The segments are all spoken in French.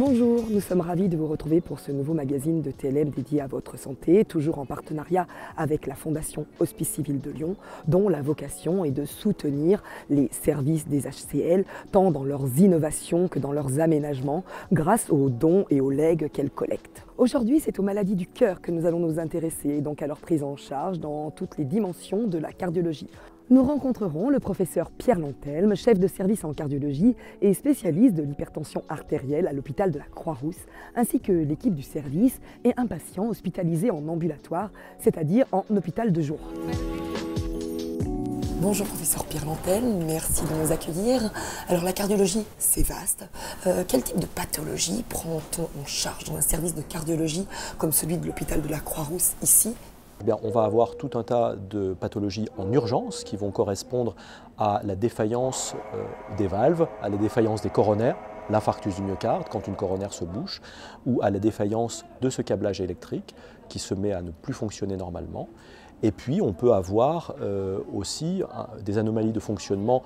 Bonjour, nous sommes ravis de vous retrouver pour ce nouveau magazine de TLM dédié à votre santé, toujours en partenariat avec la Fondation Hospice Civil de Lyon, dont la vocation est de soutenir les services des HCL, tant dans leurs innovations que dans leurs aménagements, grâce aux dons et aux legs qu'elles collectent. Aujourd'hui, c'est aux maladies du cœur que nous allons nous intéresser, donc à leur prise en charge dans toutes les dimensions de la cardiologie. Nous rencontrerons le professeur Pierre Lantelme, chef de service en cardiologie et spécialiste de l'hypertension artérielle à l'hôpital de la Croix-Rousse, ainsi que l'équipe du service et un patient hospitalisé en ambulatoire, c'est-à-dire en hôpital de jour. Bonjour professeur Pierre Lantelme, merci de nous accueillir. Alors la cardiologie, c'est vaste. Quel type de pathologie prend-on en charge dans un service de cardiologie comme celui de l'hôpital de la Croix-Rousse ici ? Eh bien, on va avoir tout un tas de pathologies en urgence qui vont correspondre à la défaillance des valves, à la défaillance des coronaires, l'infarctus du myocarde quand une coronaire se bouche, ou à la défaillance de ce câblage électrique qui se met à ne plus fonctionner normalement. Et puis on peut avoir aussi des anomalies de fonctionnement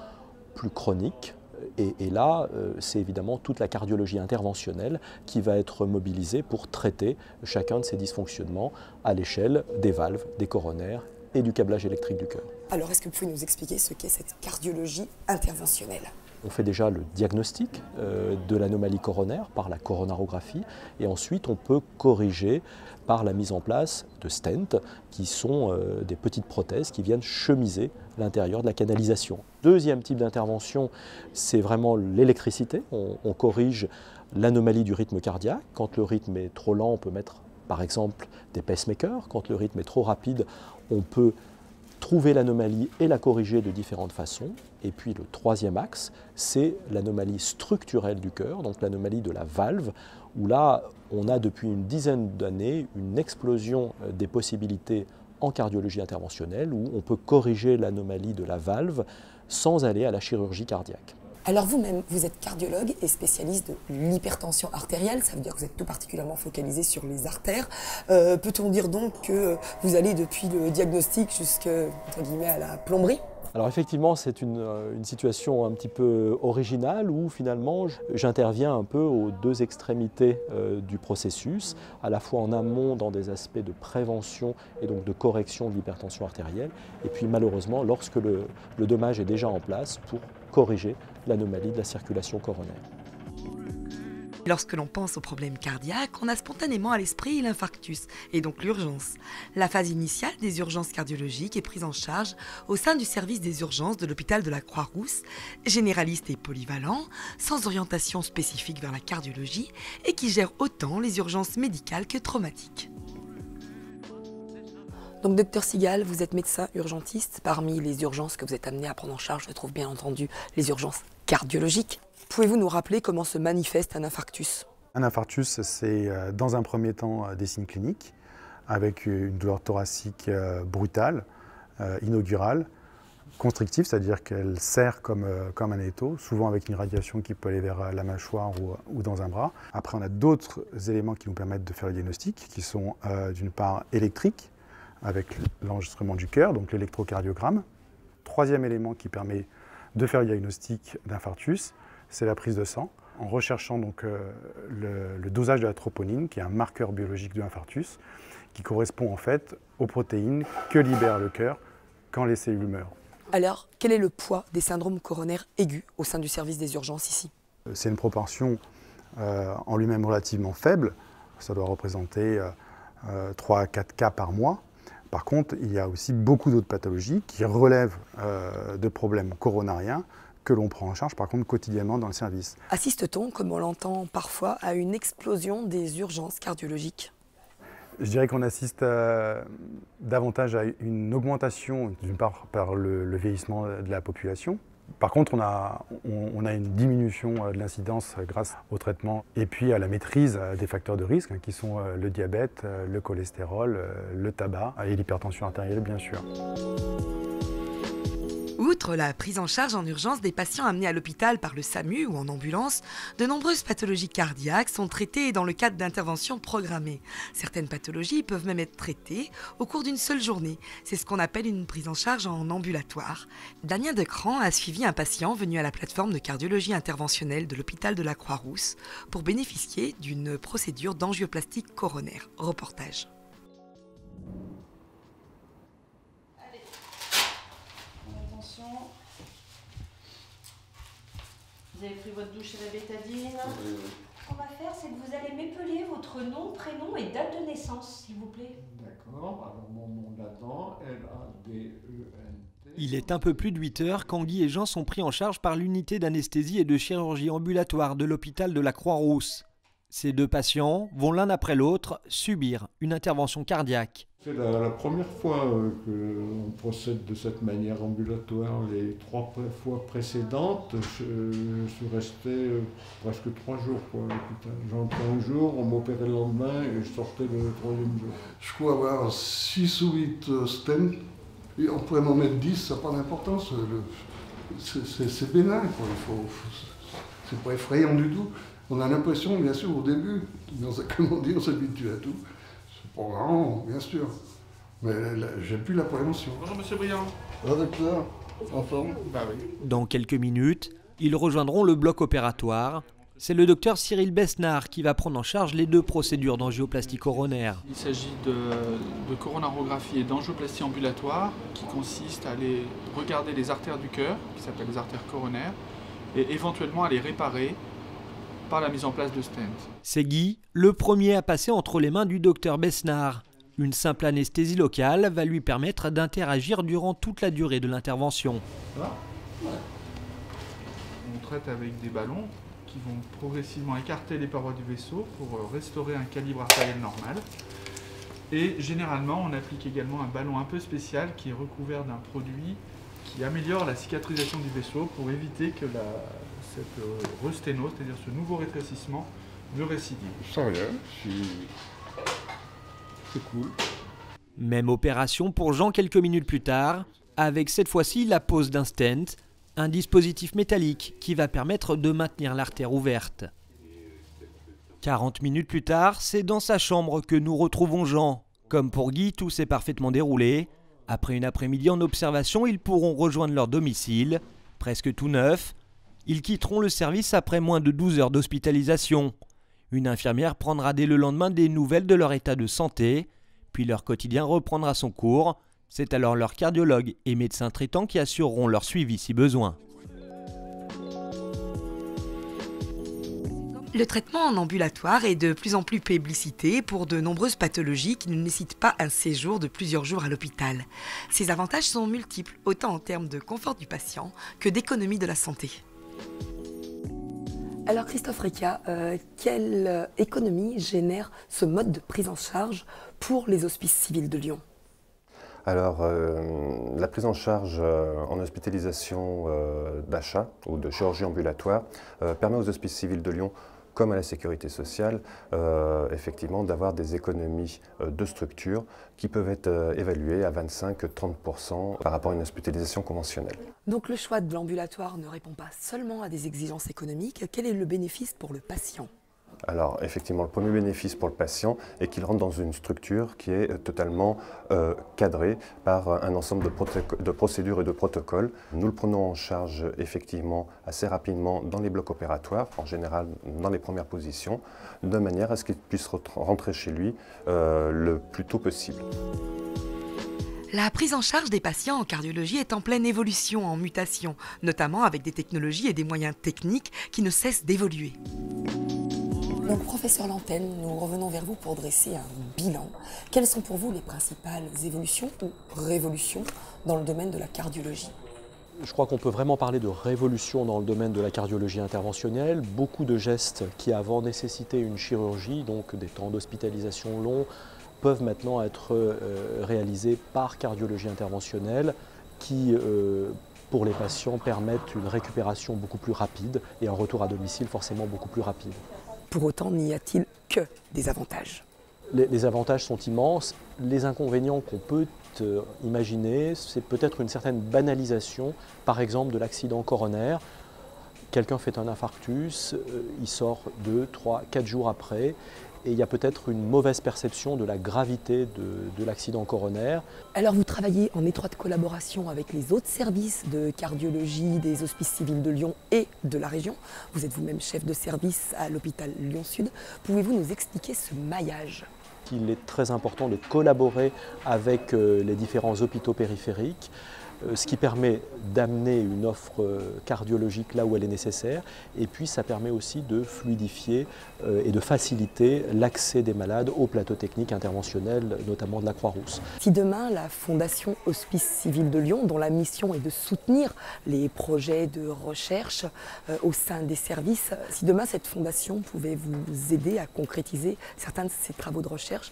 plus chroniques. Et là, c'est évidemment toute la cardiologie interventionnelle qui va être mobilisée pour traiter chacun de ces dysfonctionnements à l'échelle des valves, des coronaires et du câblage électrique du cœur. Alors, est-ce que vous pouvez nous expliquer ce qu'est cette cardiologie interventionnelle ? On fait déjà le diagnostic de l'anomalie coronaire par la coronarographie et ensuite on peut corriger par la mise en place de stents qui sont des petites prothèses qui viennent chemiser l'intérieur de la canalisation. Deuxième type d'intervention, c'est vraiment l'électricité. On corrige l'anomalie du rythme cardiaque. Quand le rythme est trop lent, on peut mettre par exemple des pacemakers. Quand le rythme est trop rapide, on peut trouver l'anomalie et la corriger de différentes façons. Et puis le troisième axe, c'est l'anomalie structurelle du cœur, donc l'anomalie de la valve, où là, on a depuis une dizaine d'années une explosion des possibilités en cardiologie interventionnelle, où on peut corriger l'anomalie de la valve sans aller à la chirurgie cardiaque. Alors vous-même, vous êtes cardiologue et spécialiste de l'hypertension artérielle, ça veut dire que vous êtes tout particulièrement focalisé sur les artères. Peut-on dire donc que vous allez depuis le diagnostic jusqu'à la plomberie ? Alors effectivement, c'est une situation un petit peu originale où finalement j'interviens un peu aux deux extrémités du processus, à la fois en amont dans des aspects de prévention et donc de correction de l'hypertension artérielle, et puis malheureusement lorsque le dommage est déjà en place pour corriger l'anomalie de la circulation coronaire. Lorsque l'on pense aux problèmes cardiaques, on a spontanément à l'esprit l'infarctus et donc l'urgence. La phase initiale des urgences cardiologiques est prise en charge au sein du service des urgences de l'hôpital de la Croix-Rousse, généraliste et polyvalent, sans orientation spécifique vers la cardiologie et qui gère autant les urgences médicales que traumatiques. Donc docteur Sigal, vous êtes médecin urgentiste. Parmi les urgences que vous êtes amené à prendre en charge, je trouve bien entendu les urgences cardiologiques. Pouvez-vous nous rappeler comment se manifeste un infarctus ? Un infarctus, c'est dans un premier temps des signes cliniques, avec une douleur thoracique brutale, inaugurale, constrictive, c'est-à-dire qu'elle serre comme un étau, souvent avec une irradiation qui peut aller vers la mâchoire ou dans un bras. Après, on a d'autres éléments qui nous permettent de faire le diagnostic, qui sont d'une part électriques, avec l'enregistrement du cœur, donc l'électrocardiogramme. Troisième élément qui permet de faire le diagnostic d'infarctus, c'est la prise de sang, en recherchant donc le dosage de la troponine, qui est un marqueur biologique de l'infarctus, qui correspond en fait aux protéines que libère le cœur quand les cellules meurent. Alors, quel est le poids des syndromes coronaires aigus au sein du service des urgences ici ? C'est une proportion en lui-même relativement faible, ça doit représenter 3 à 4 cas par mois. Par contre, il y a aussi beaucoup d'autres pathologies qui relèvent de problèmes coronariens que l'on prend en charge par contre quotidiennement dans le service. Assiste-t-on, comme on l'entend parfois, à une explosion des urgences cardiologiques ? Je dirais qu'on assiste davantage à une augmentation, d'une part par le vieillissement de la population. Par contre, on a une diminution de l'incidence grâce au traitement et puis à la maîtrise des facteurs de risque qui sont le diabète, le cholestérol, le tabac et l'hypertension artérielle bien sûr. Où Outre la prise en charge en urgence des patients amenés à l'hôpital par le SAMU ou en ambulance, de nombreuses pathologies cardiaques sont traitées dans le cadre d'interventions programmées. Certaines pathologies peuvent même être traitées au cours d'une seule journée. C'est ce qu'on appelle une prise en charge en ambulatoire. Damien Decran a suivi un patient venu à la plateforme de cardiologie interventionnelle de l'hôpital de la Croix-Rousse pour bénéficier d'une procédure d'angioplastie coronaire. Reportage. Vous avez pris votre douche et la bétadine. Ce qu'on va faire, c'est que vous allez m'épeler votre nom, prénom et date de naissance, s'il vous plaît. D'accord, alors mon nom là-dedans, L-A-D-E-N-T. Il est un peu plus de 8 heures quand Guy et Jean sont pris en charge par l'unité d'anesthésie et de chirurgie ambulatoire de l'hôpital de la Croix-Rousse. Ces deux patients vont l'un après l'autre subir une intervention cardiaque. C'est la première fois qu'on procède de cette manière ambulatoire. Les 3 fois précédentes, je suis resté presque 3 jours à l'hôpital. J'entrais un jour, on m'opérait le lendemain et je sortais le 3e jour. Je crois avoir 6 ou 8 stents. Et on pourrait m'en mettre 10, ça n'a pas d'importance. C'est bénin, quoi. C'est pas effrayant du tout. On a l'impression, bien sûr, au début, comment dire, on s'habitue à tout. C'est pas grand, bien sûr. Mais j'ai plus l'appréhension. Bonjour Monsieur Briand. Bonjour docteur, en forme? Bah oui. Dans quelques minutes, ils rejoindront le bloc opératoire. C'est le docteur Cyril Besnard qui va prendre en charge les 2 procédures d'angioplastie coronaire. Il s'agit de coronarographie et d'angioplastie ambulatoire qui consiste à aller regarder les artères du cœur, qui s'appellent les artères coronaires, et éventuellement à les réparer par la mise en place de stents. C'est Guy, le premier à passer entre les mains du docteur Besnard. Une simple anesthésie locale va lui permettre d'interagir durant toute la durée de l'intervention. On traite avec des ballons qui vont progressivement écarter les parois du vaisseau pour restaurer un calibre artériel normal. Et généralement, on applique également un ballon un peu spécial qui est recouvert d'un produit qui améliore la cicatrisation du vaisseau pour éviter que cette resténose, c'est-à-dire ce nouveau rétrécissement, ne récidive. Je sens rien, c'est cool. Même opération pour Jean quelques minutes plus tard, avec cette fois-ci la pose d'un stent, un dispositif métallique qui va permettre de maintenir l'artère ouverte. 40 minutes plus tard, c'est dans sa chambre que nous retrouvons Jean. Comme pour Guy, tout s'est parfaitement déroulé. Après une après-midi en observation, ils pourront rejoindre leur domicile, presque tout neuf. Ils quitteront le service après moins de 12 heures d'hospitalisation. Une infirmière prendra dès le lendemain des nouvelles de leur état de santé, puis leur quotidien reprendra son cours. C'est alors leurs cardiologues et médecins traitants qui assureront leur suivi si besoin. Le traitement en ambulatoire est de plus en plus publicité pour de nombreuses pathologies qui ne nécessitent pas un séjour de plusieurs jours à l'hôpital. Ces avantages sont multiples, autant en termes de confort du patient que d'économie de la santé. Alors Christophe Recka, quelle économie génère ce mode de prise en charge pour les hospices civils de Lyon ? Alors, la prise en charge en hospitalisation d'achat ou de chirurgie ambulatoire permet aux hospices civils de Lyon, comme à la sécurité sociale, effectivement d'avoir des économies de structure qui peuvent être évaluées à 25-30% par rapport à une hospitalisation conventionnelle. Donc le choix de l'ambulatoire ne répond pas seulement à des exigences économiques. Quel est le bénéfice pour le patient ? Alors effectivement, le premier bénéfice pour le patient est qu'il rentre dans une structure qui est totalement cadrée par un ensemble de procédures et de protocoles. Nous le prenons en charge effectivement assez rapidement dans les blocs opératoires, en général dans les premières positions, de manière à ce qu'il puisse rentrer chez lui le plus tôt possible. La prise en charge des patients en cardiologie est en pleine évolution, en mutation, notamment avec des technologies et des moyens techniques qui ne cessent d'évoluer. Donc, professeur Lantenne, nous revenons vers vous pour dresser un bilan. Quelles sont pour vous les principales évolutions ou révolutions dans le domaine de la cardiologie ? Je crois qu'on peut vraiment parler de révolution dans le domaine de la cardiologie interventionnelle. Beaucoup de gestes qui avant nécessitaient une chirurgie, donc des temps d'hospitalisation longs, peuvent maintenant être réalisés par cardiologie interventionnelle qui, pour les patients, permettent une récupération beaucoup plus rapide et un retour à domicile forcément beaucoup plus rapide. Pour autant, n'y a-t-il que des avantages ? Les avantages sont immenses. Les inconvénients qu'on peut imaginer, c'est peut-être une certaine banalisation, par exemple de l'accident coronaire. Quelqu'un fait un infarctus, il sort 2, 3, 4 jours après, et il y a peut-être une mauvaise perception de la gravité de l'accident coronaire. Alors vous travaillez en étroite collaboration avec les autres services de cardiologie des Hospices civils de Lyon et de la région. Vous êtes vous-même chef de service à l'hôpital Lyon-Sud. Pouvez-vous nous expliquer ce maillage ? Il est très important de collaborer avec les différents hôpitaux périphériques, ce qui permet d'amener une offre cardiologique là où elle est nécessaire, et puis ça permet aussi de fluidifier et de faciliter l'accès des malades au plateau technique interventionnel, notamment de la Croix-Rousse. Si demain la Fondation Hospice Civil de Lyon, dont la mission est de soutenir les projets de recherche au sein des services, si demain cette fondation pouvait vous aider à concrétiser certains de ces travaux de recherche,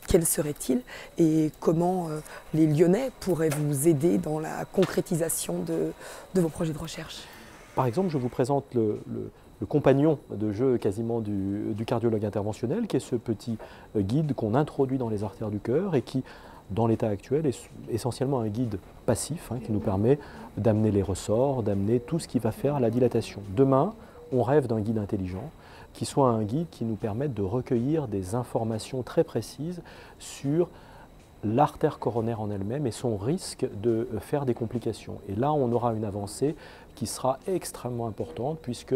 quels seraient-ils et comment les Lyonnais pourraient vous aider dans la concrétisation de vos projets de recherche? Par exemple, je vous présente le compagnon de jeu quasiment du cardiologue interventionnel, qui est ce petit guide qu'on introduit dans les artères du cœur et qui, dans l'état actuel, est essentiellement un guide passif qui nous permet d'amener les ressorts, d'amener tout ce qui va faire la dilatation. Demain, on rêve d'un guide intelligent qui soit un guide qui nous permette de recueillir des informations très précises sur l'artère coronaire en elle-même et son risque de faire des complications. Et là, on aura une avancée qui sera extrêmement importante puisque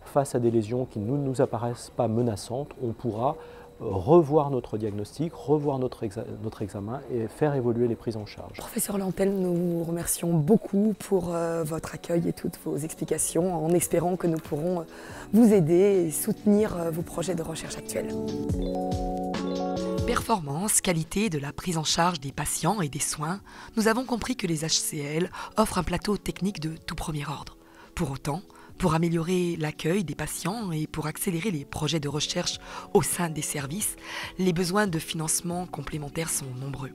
face à des lésions qui ne nous apparaissent pas menaçantes, on pourra revoir notre diagnostic, revoir notre examen et faire évoluer les prises en charge. Professeur Lantel, nous vous remercions beaucoup pour votre accueil et toutes vos explications en espérant que nous pourrons vous aider et soutenir vos projets de recherche actuels. Performance, qualité de la prise en charge des patients et des soins, nous avons compris que les HCL offrent un plateau technique de tout premier ordre. Pour autant, pour améliorer l'accueil des patients et pour accélérer les projets de recherche au sein des services, les besoins de financement complémentaires sont nombreux.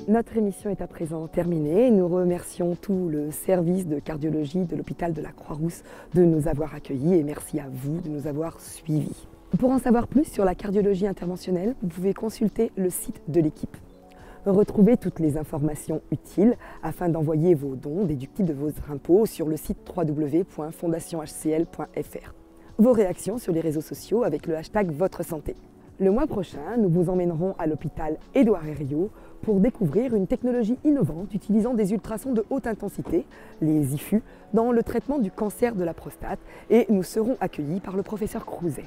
Notre émission est à présent terminée. Nous remercions tout le service de cardiologie de l'hôpital de la Croix-Rousse de nous avoir accueillis et merci à vous de nous avoir suivis. Pour en savoir plus sur la cardiologie interventionnelle, vous pouvez consulter le site de l'équipe. Retrouvez toutes les informations utiles afin d'envoyer vos dons déductibles de vos impôts sur le site www.fondationhcl.fr. Vos réactions sur les réseaux sociaux avec le hashtag Votre Santé. Le mois prochain, nous vous emmènerons à l'hôpital Édouard Herriot pour découvrir une technologie innovante utilisant des ultrasons de haute intensité, les IFU, dans le traitement du cancer de la prostate et nous serons accueillis par le professeur Crouzet.